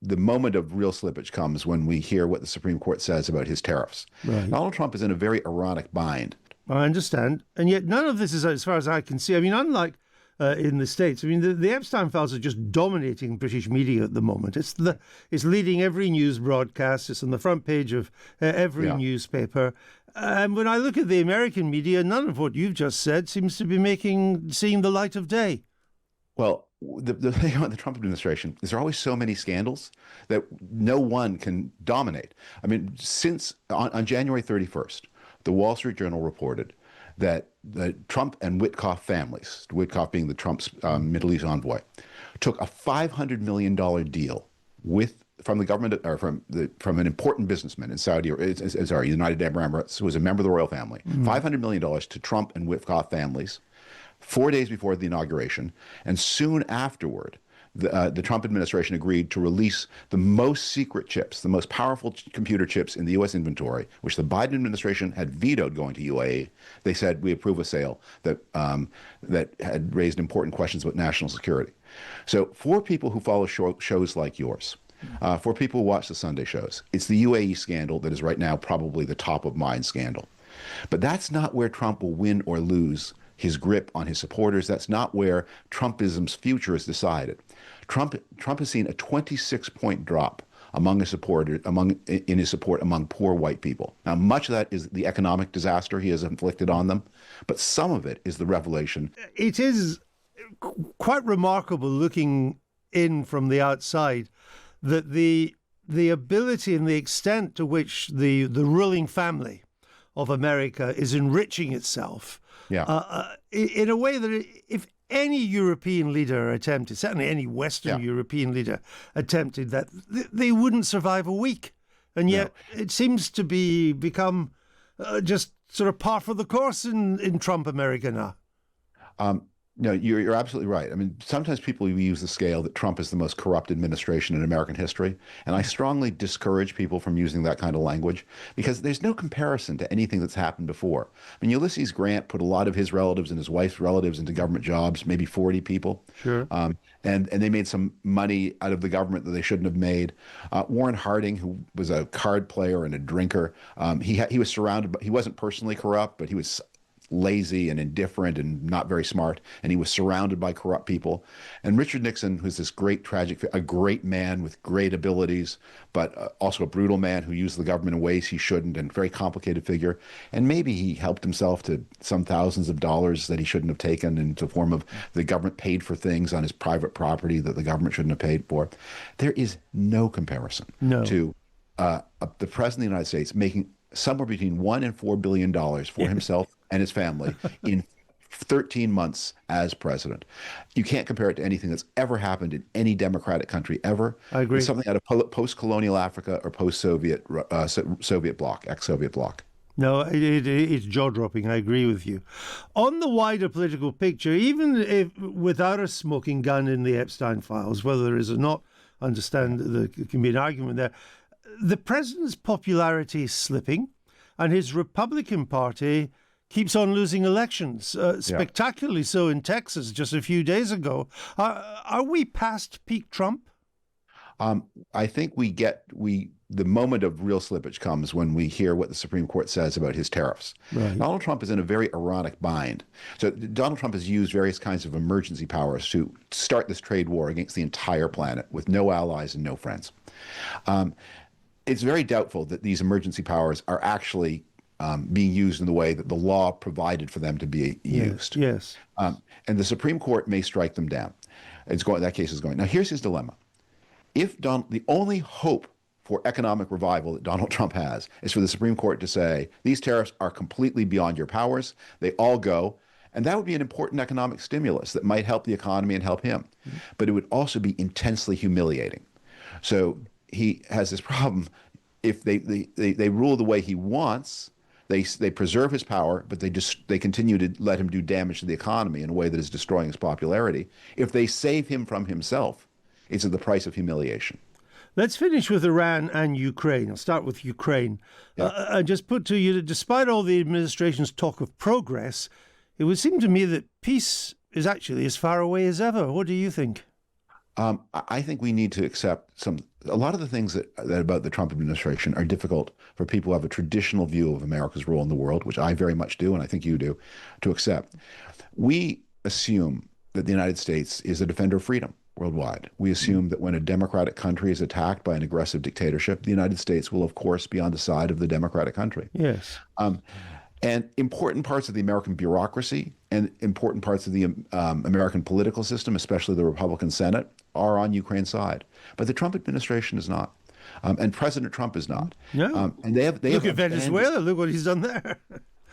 the moment of real slippage comes when we hear what the Supreme Court says about his tariffs. Right. Donald Trump is in a very ironic bind. I understand. And yet none of this is, as far as I can see, I mean, unlike in the States, I mean, the Epstein files are just dominating British media at the moment. It's leading every news broadcast. It's on the front page of every newspaper. And when I look at the American media, none of what you've just said seems to be seeing the light of day. Well, the thing about the Trump administration is there are always so many scandals that no one can dominate. I mean, since on January 31st, the Wall Street Journal reported that the Trump and Witkoff families, Witkoff being the Trump's Middle East envoy, took a $500 million deal from the government or from an important businessman in United Arab Emirates, who was a member of the royal family, $500 million to Trump and Witkoff families 4 days before the inauguration, and soon afterward, the Trump administration agreed to release the most secret chips, the most powerful computer chips in the U.S. inventory, which the Biden administration had vetoed going to UAE. They said, we approve a sale that had raised important questions about national security. So for people who follow shows like yours, for people who watch the Sunday shows, it's the UAE scandal that is right now probably the top of mind scandal. But that's not where Trump will win or lose his grip on his supporters. That's not where Trumpism's future is decided. Trump has seen a 26-point drop among his supporters, in his support among poor white people. Now, much of that is the economic disaster he has inflicted on them, but some of it is the revelation. It is quite remarkable looking in from the outside that the ability and the extent to which the ruling family of America is enriching itself in a way that if any European leader attempted, certainly any Western European leader attempted that, they wouldn't survive a week. And yet it seems to become just sort of par for the course in Trump America now. No, you're absolutely right. I mean, sometimes people use the scale that Trump is the most corrupt administration in American history, and I strongly discourage people from using that kind of language because there's no comparison to anything that's happened before. I mean, Ulysses Grant put a lot of his relatives and his wife's relatives into government jobs, maybe 40 people. Sure. And they made some money out of the government that they shouldn't have made. Warren Harding, who was a card player and a drinker, he was surrounded, he wasn't personally corrupt, but he was lazy and indifferent and not very smart, and he was surrounded by corrupt people. And Richard Nixon, who's this a great man with great abilities, but also a brutal man who used the government in ways he shouldn't, and very complicated figure. And maybe he helped himself to some thousands of dollars that he shouldn't have taken in the form of the government paid for things on his private property that the government shouldn't have paid for. There is no comparison to the President of the United States making somewhere between $1 and $4 billion for himself and his family in 13 months as president. You can't compare it to anything that's ever happened in any democratic country ever. I agree. It's something out of post-colonial Africa or post-Soviet, Soviet bloc, ex-Soviet bloc. No, it's jaw-dropping. I agree with you. On the wider political picture, even if without a smoking gun in the Epstein files, whether there is or not, understand there can be an argument there. The president's popularity is slipping, and his Republican Party keeps on losing elections, spectacularly so in Texas just a few days ago. Are we past peak Trump? I think the moment of real slippage comes when we hear what the Supreme Court says about his tariffs. Right. Donald Trump is in a very ironic bind. So Donald Trump has used various kinds of emergency powers to start this trade war against the entire planet with no allies and no friends. It's very doubtful that these emergency powers are actually being used in the way that the law provided for them to be used. Yes. And the Supreme Court may strike them down. That case is going. Now, here's his dilemma. The only hope for economic revival that Donald Trump has is for the Supreme Court to say, these tariffs are completely beyond your powers. They all go. And that would be an important economic stimulus that might help the economy and help him. Mm-hmm. But it would also be intensely humiliating. So he has this problem. If they rule the way he wants, they preserve his power, but they continue to let him do damage to the economy in a way that is destroying his popularity. If they save him from himself, it's at the price of humiliation. Let's finish with Iran and Ukraine. I'll start with Ukraine. Yeah. I just put to you that despite all the administration's talk of progress, it would seem to me that peace is actually as far away as ever. What do you think? I think we need to accept a lot of the things that about the Trump administration are difficult for people who have a traditional view of America's role in the world, which I very much do, and I think you do, to accept. We assume that the United States is a defender of freedom worldwide. We assume that when a democratic country is attacked by an aggressive dictatorship, the United States will, of course, be on the side of the democratic country. Yes. And important parts of the American bureaucracy and important parts of the American political system, especially the Republican Senate, are on Ukraine's side. But the Trump administration is not. And President Trump is not. No. And they look at Venezuela. Look what he's done there.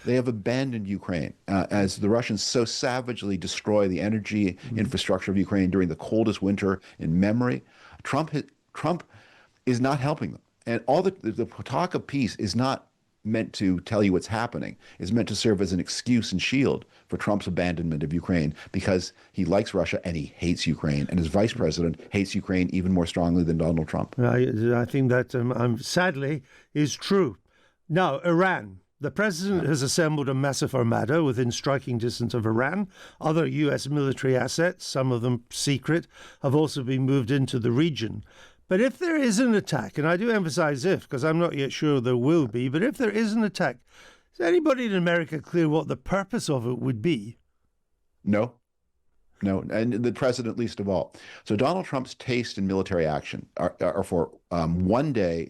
They have abandoned Ukraine as the Russians so savagely destroy the energy infrastructure of Ukraine during the coldest winter in memory. Trump is not helping them. And all the talk of peace is not meant to tell you what's happening. It's meant to serve as an excuse and shield for Trump's abandonment of Ukraine because he likes Russia and he hates Ukraine. And his vice president hates Ukraine even more strongly than Donald Trump. I think that sadly is true. Now, Iran. The president has assembled a massive armada within striking distance of Iran. Other U.S. military assets, some of them secret, have also been moved into the region. But if there is an attack, and I do emphasize if, because I'm not yet sure there will be, but if there is an attack, is anybody in America clear what the purpose of it would be? No. No, and the president least of all. So Donald Trump's taste in military action are for one-day,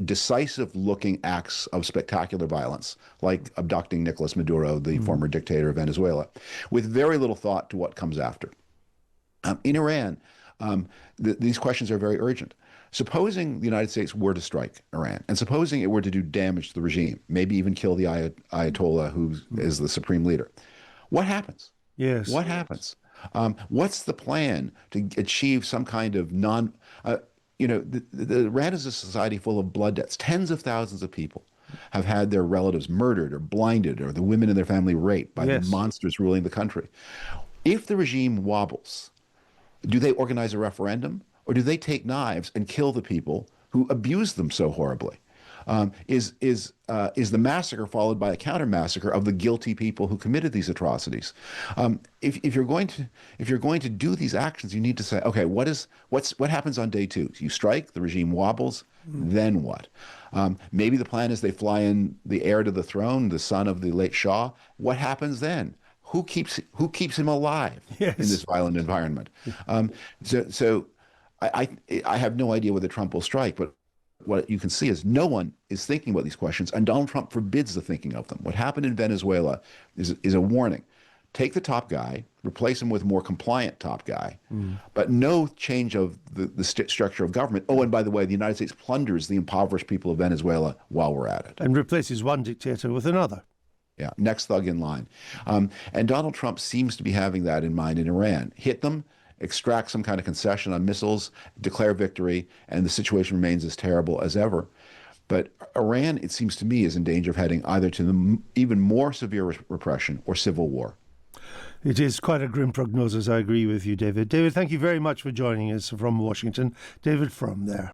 decisive-looking acts of spectacular violence, like abducting Nicolas Maduro, the former dictator of Venezuela, with very little thought to what comes after. In Iran, these questions are very urgent. Supposing the United States were to strike Iran, and supposing it were to do damage to the regime, maybe even kill the Ayatollah, who is the supreme leader, what happens? Yes. What happens? What's the plan to achieve some kind of Iran is a society full of blood debts. Tens of thousands of people have had their relatives murdered or blinded or the women in their family raped by the monsters ruling the country. If the regime wobbles, do they organize a referendum or do they take knives and kill the people who abuse them so horribly? Is the massacre followed by a counter massacre of the guilty people who committed these atrocities? If you're going to do these actions, you need to say, okay, what happens on day two? You strike, the regime wobbles, then what? Maybe the plan is they fly in the heir to the throne, the son of the late Shah. What happens then? Who keeps him alive in this violent environment? So I have no idea whether Trump will strike, but what you can see is no one is thinking about these questions, and Donald Trump forbids the thinking of them. What happened in Venezuela is a warning. Take the top guy, replace him with a more compliant top guy, but no change of the structure of government. Oh, and by the way, the United States plunders the impoverished people of Venezuela while we're at it. And replaces one dictator with another. Yeah, next thug in line. And Donald Trump seems to be having that in mind in Iran. Hit them, extract some kind of concession on missiles, declare victory, and the situation remains as terrible as ever. But Iran, it seems to me, is in danger of heading either to the even more severe repression or civil war. It is quite a grim prognosis. I agree with you, David. David, thank you very much for joining us from Washington. David Frum there.